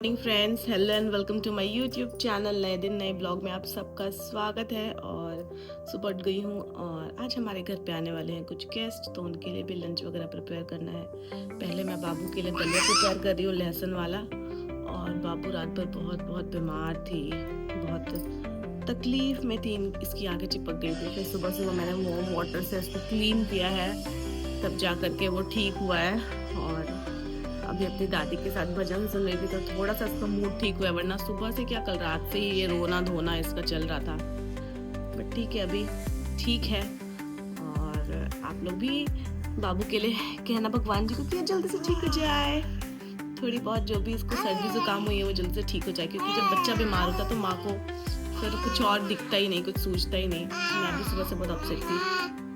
Morning friends, hello and welcome to my YouTube channel. नए दिन नए ब्लॉग में आप सबका स्वागत है। और सुबह उठ गई हूँ और आज हमारे घर पे आने वाले हैं कुछ गेस्ट, तो उनके लिए भी लंच वगैरह प्रिपेयर करना है। पहले मैं बाबू के लिए दलिया प्रिपेयर कर रही हूँ, लहसुन वाला। और बाबू रात भर बहुत बीमार थी, बहुत तकलीफ में थी, इसकी आगे चिपक गई थी। फिर सुबह सुबह मैंने वार्म वाटर से उसको क्लीन किया है, तब जा करके वो ठीक हुआ है। और अभी अपनी दादी के साथ भजन सुन रही थी, तो थोड़ा सा इसका मूड ठीक हुआ है, वरना सुबह से क्या कल रात से ही ये रोना धोना इसका चल रहा था। बट ठीक है, अभी ठीक है। और आप लोग भी बाबू के लिए कहना भगवान जी को कि जल्दी से ठीक हो जाए, थोड़ी बहुत जो भी इसको सर्दी जुकाम हुई है वो जल्दी से ठीक हो जाए। क्योंकि जब बच्चा बीमार होता है तो माँ को फिर कुछ और दिखता ही नहीं, कुछ सूझता ही नहीं। मैं भी सुबह से बहुत अपसेट थी,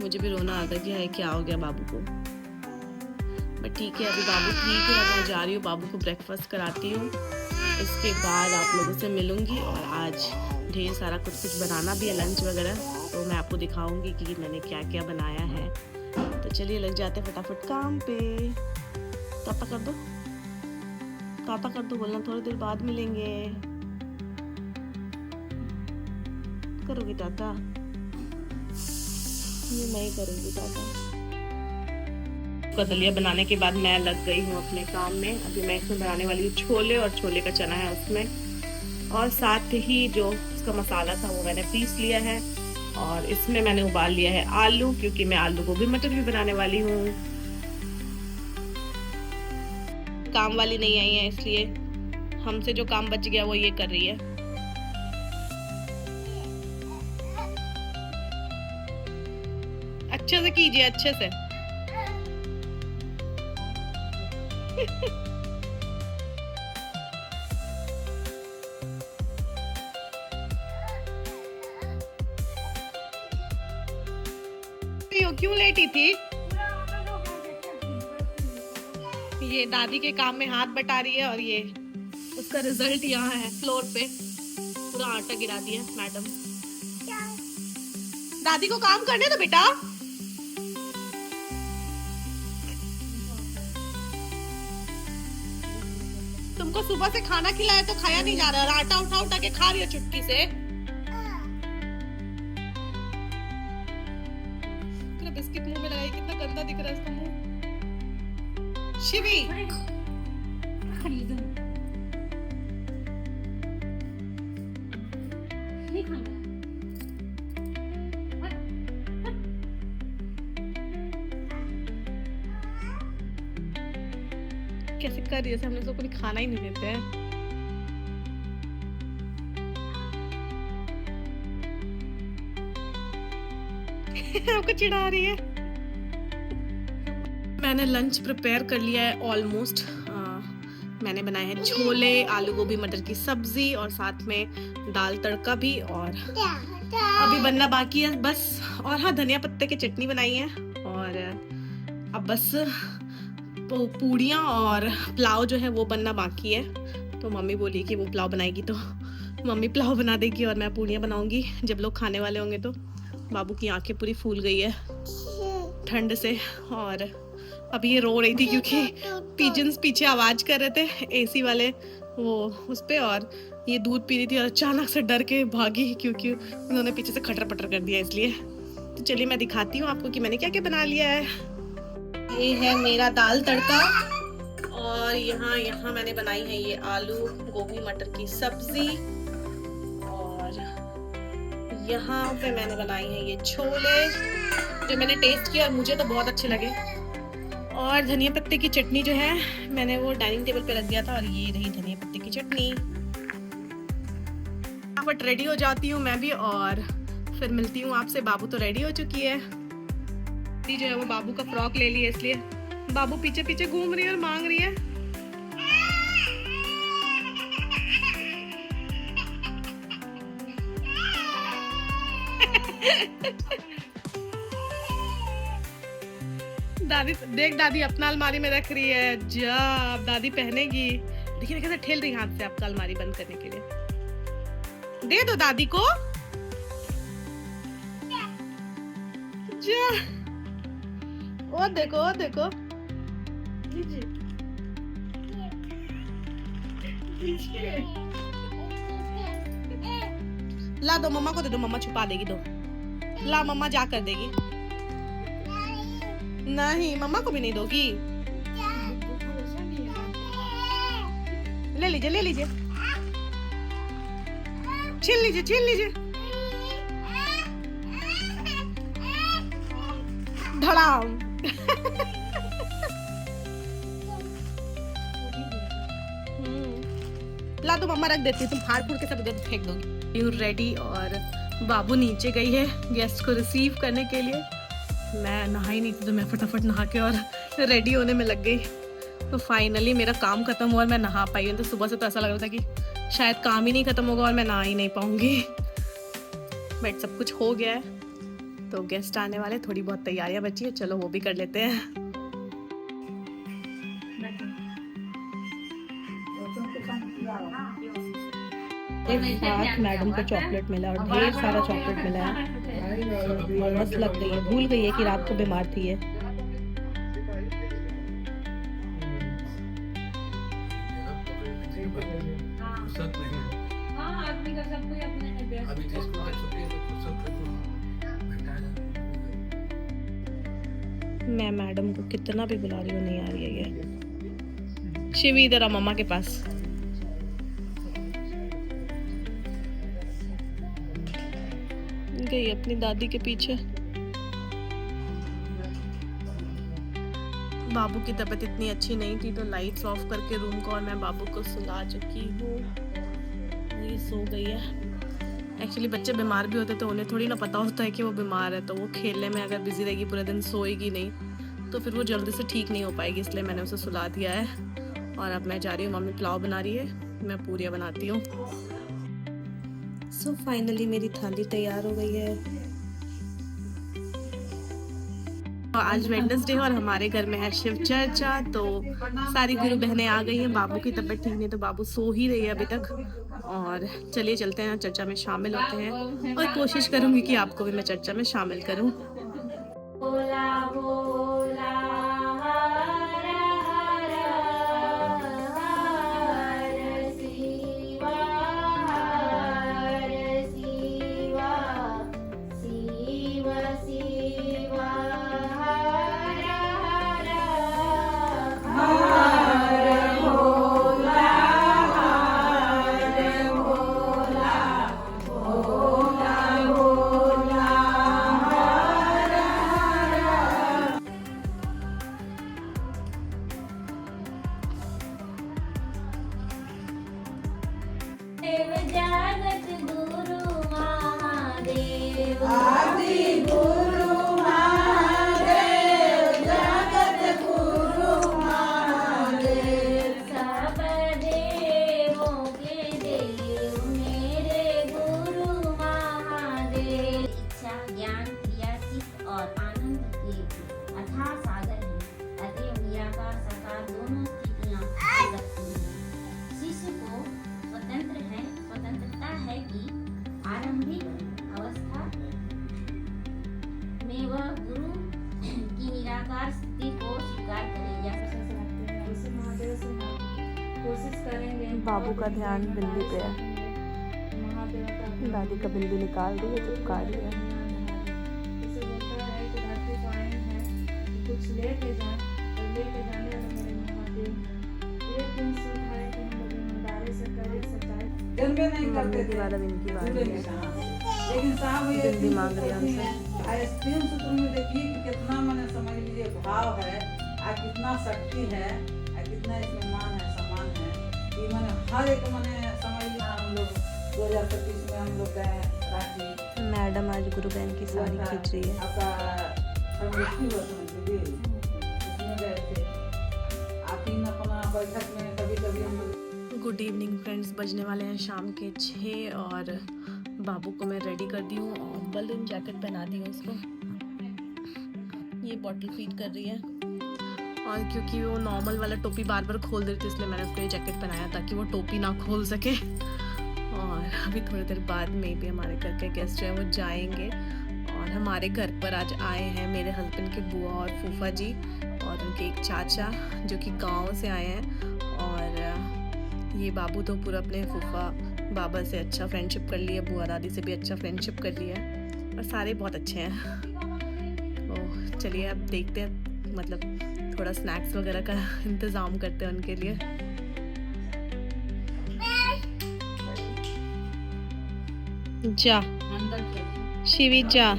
मुझे भी रोना आता कि हाय क्या हो गया बाबू को। बट ठीक है, अभी बाबू ठीक है। मैं जा रही हूँ, बाबू को ब्रेकफास्ट कराती हूँ, इसके बाद आप लोगों से मिलूंगी। और आज ढेर सारा कुछ बनाना भी है, लंच वगैरह, तो मैं आपको दिखाऊंगी कि मैंने क्या क्या बनाया है। तो चलिए लग जाते हैं फटाफट काम पे। ताता कर दो, ताता कर दो, बोलना थोड़ी देर बाद मिलेंगे। करोगी ताता? ये नहीं करूँगी ताता। दलिया बनाने के बाद मैं लग गई हूँ अपने काम में। अभी मैं इसमें बनाने वाली हूँ छोले, और छोले का चना है उसमें। और साथ ही जो उसका मसाला था वो मैंने पीस लिया है। और इसमें मैंने उबाल लिया है आलू, क्योंकि मैं आलू गोभी मटर भी बनाने वाली हूँ। काम वाली नहीं आई है, इसलिए हमसे जो काम बच गया वो ये कर रही है। अच्छे से कीजिए, अच्छे से। क्यों लेटी थी? ये दादी के काम में हाथ बटा रही है, और ये उसका रिजल्ट यहाँ है फ्लोर पे। पूरा आटा गिरा दिया मैडम। दादी को काम करने दो बेटा। तुमको सुबह से खाना खिलाया तो खाया नहीं जा रहा, और आटा उठा उठा के खा रही हो चुटकी से। बिस्किट मुंह में लगाई, कितना गंदा दिख रहा है इसका मुंह। शिवी कैसे कर रही है, हम लोग तो कुछ खाना ही नहीं देते हैं। आपको चिढ़ा रही है। मैंने लंच प्रिपेयर कर लिया है ऑलमोस्ट। मैंने बनाए हैं छोले, आलू गोभी मटर की सब्जी, और साथ में दाल तड़का भी। और अभी बनना बाकी है बस। और हाँ, धनिया पत्ते की चटनी बनाई है। और अब बस पूड़ियाँ और पुलाव जो है वो बनना बाकी है। तो मम्मी बोली कि वो पुलाव बनाएगी, तो मम्मी पुलाव बना देगी और मैं पूड़ियाँ बनाऊंगी जब लोग खाने वाले होंगे। तो बाबू की आंखें पूरी फूल गई है ठंड से। और अभी ये रो रही थी क्योंकि पिजन्स पीछे आवाज कर रहे थे, एसी वाले वो उस पे। और ये दूध पी रही थी और अचानक से डर के भागी, क्योंकि उन्होंने पीछे से खटर पटर कर दिया इसलिए। तो चलिए मैं दिखाती हूँ आपको कि मैंने क्या क्या बना लिया है। ये है मेरा दाल तड़का, और यहाँ मैंने बनाई है ये आलू गोभी मटर की सब्जी। और यहाँ पे मैंने बनाई है ये छोले, जो मैंने टेस्ट किया और मुझे तो बहुत अच्छे लगे। और धनिया पत्ते की चटनी जो है मैंने वो डाइनिंग टेबल पे रख दिया था, और ये रही धनिया पत्ते की चटनी। फटाफट रेडी हो जाती हूँ मैं भी, और फिर मिलती हूँ आपसे। बाबू तो रेडी हो चुकी है, जो है वो बाबू का फ्रॉक ले लिया, इसलिए बाबू पीछे पीछे घूम रही है और मांग रही है। दादी देख, दादी अपना अलमारी में रख रही है, जब दादी पहनेगी। देखिए कैसे ठेल रही हाथ से आपका अलमारी बंद करने के लिए। दे दो दादी को। जा, ओ देखो, ओ देखो। ला दो मम्मा को, दे दो, मम्मा छुपा देगी। दो, ला मम्मा जा कर देगी। नहीं मम्मा को भी नहीं दोगी। ले लीजिए, ले लीजिए, छीन लीजिए, छीन लीजिए। धड़ाम। ला दो मम्मा रख देती है, तुम फाड़ फूड़ के सब इधर फेंक दोगी। यू रेडी और बाबू नीचे गई है गेस्ट को रिसीव करने के लिए। मैं नहाई नहीं थी तो मैं फटाफट नहा के और रेडी होने में लग गई। तो फाइनली मेरा काम खत्म हुआ और मैं नहा पाई हूँ। तो सुबह से तो ऐसा लग रहा था कि शायद काम ही नहीं खत्म होगा और मैं नहा ही नहीं पाऊंगी, बट सब कुछ हो गया है। तो गेस्ट आने वाले, थोड़ी बहुत तैयारियां बची है, चलो वो भी कर लेते हैं। एक साथ मैडम को चॉकलेट मिला और ढेर सारा चॉकलेट मिला है और बस लग गई है, भूल गई है कि रात को बीमार थी है। मैं मैडम को कितना भी बुला रही हूँ, नहीं आ रही है ये। शिवी इधर आ मम्मा के पास। गई अपनी दादी के पीछे। बाबू की तबीयत इतनी अच्छी नहीं थी तो लाइट्स ऑफ करके रूम को और मैं बाबू को सुला चुकी हूँ। ये सो गई है। एक्चुअली बच्चे बीमार भी होते तो उन्हें थोड़ी ना पता होता है कि वो बीमार है, तो वो खेलने में अगर बिजी रहेगी पूरे दिन, सोएगी नहीं, तो फिर वो जल्दी से ठीक नहीं हो पाएगी। इसलिए मैंने उसे सुला दिया है और अब मैं जा रही हूँ। मम्मी पुलाव बना रही है, मैं पूरियाँ बनाती हूँ। सो फाइनली मेरी थाली तैयार हो गई है। आज वेडनेसडे है और हमारे घर में है शिव चर्चा, तो सारी गुरु बहनें आ गई हैं। बाबू की तबीयत ठीक नहीं तो बाबू सो ही रही है अभी तक। और चलिए चलते हैं, चर्चा में शामिल होते हैं और कोशिश करूंगी कि आपको भी मैं चर्चा में शामिल करूं। बाबू का ध्यान बिल्ली पे है। दादी का बिल्ली निकाल दी है, चिपका दी है। कुछ लेके जाए और लेके जाने वाले मेरे महादेव, एक दिन सुधारे कि हम लोग ईमानदारी से करें सच्चाई। जन्मे नहीं करते थे वाला इनकी बात है, लेकिन साहब ये बिल्ली मांग रही है हमसे। आज तीन सूत्र में देखिए कि कितना मैंने समझ लीजिए भाव है, आज कितना शक्ति है, आज कितना इसमें मान है, सम्मान है कि मैंने हर एक मैंने समझ लिया। हम लोग 2025 में हम लोग गए रांची। मैडम आज गुरु बहन की साड़ी खींच रही है। आपका गुड इवनिंग फ्रेंड्स, बजने वाले हैं शाम के 6 और बाबू को मैं रेडी कर दी हूँ और बलून जैकेट पहना दी हूँ उसको। ये बॉटल फीड कर रही है और क्योंकि वो नॉर्मल वाला टोपी बार बार खोल देती इसलिए मैंने उसको ये जैकेट पहनाया ताकि वो टोपी ना खोल सके। और अभी थोड़ी देर बाद में भी हमारे घर के गेस्ट जो है वो जाएंगे और हमारे घर पर आज आए हैं मेरे हस्बैंड के बुआ और फूफा जी और उनके एक चाचा जो कि गांव से आए हैं। और ये बाबू तो पूरा अपने फूफा बाबा से अच्छा फ्रेंडशिप कर लिया, बुआ दादी से भी अच्छा फ्रेंडशिप कर लिया है और सारे बहुत अच्छे हैं। तो चलिए अब देखते हैं, मतलब थोड़ा स्नैक्स वगैरह का इंतज़ाम करते हैं उनके लिए। जा शिवी जा।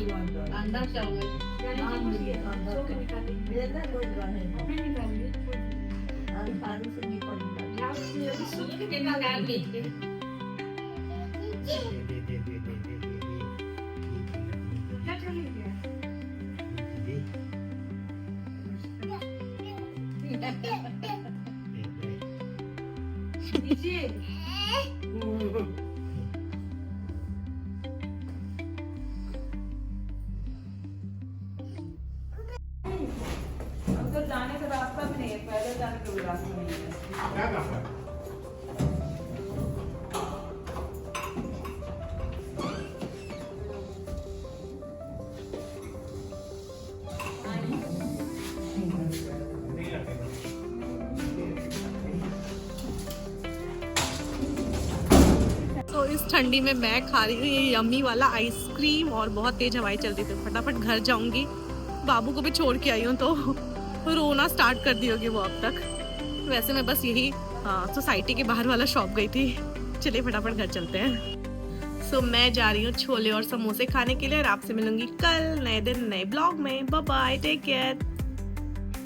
तो जाने का रास्ता भी नहीं है, पैदल जाने का भी रास्ता नहीं है। क्या रास्ता है? तो इस ठंडी में मैं खा रही हूँ ये यम्मी वाला आइसक्रीम और बहुत तेज हवाएं चल रही थी। फटाफट घर जाऊंगी, बाबू को भी छोड़ के आई हूँ तो रोना स्टार्ट कर दी होगी वो अब तक। वैसे मैं बस यही सोसाइटी के बाहर वाला शॉप गई थी। चलिए फटाफट घर चलते हैं। सो मैं जा रही हूँ छोले और समोसे खाने के लिए और आपसे मिलूंगी कल नए दिन नए ब्लॉग में। Bye bye, take care.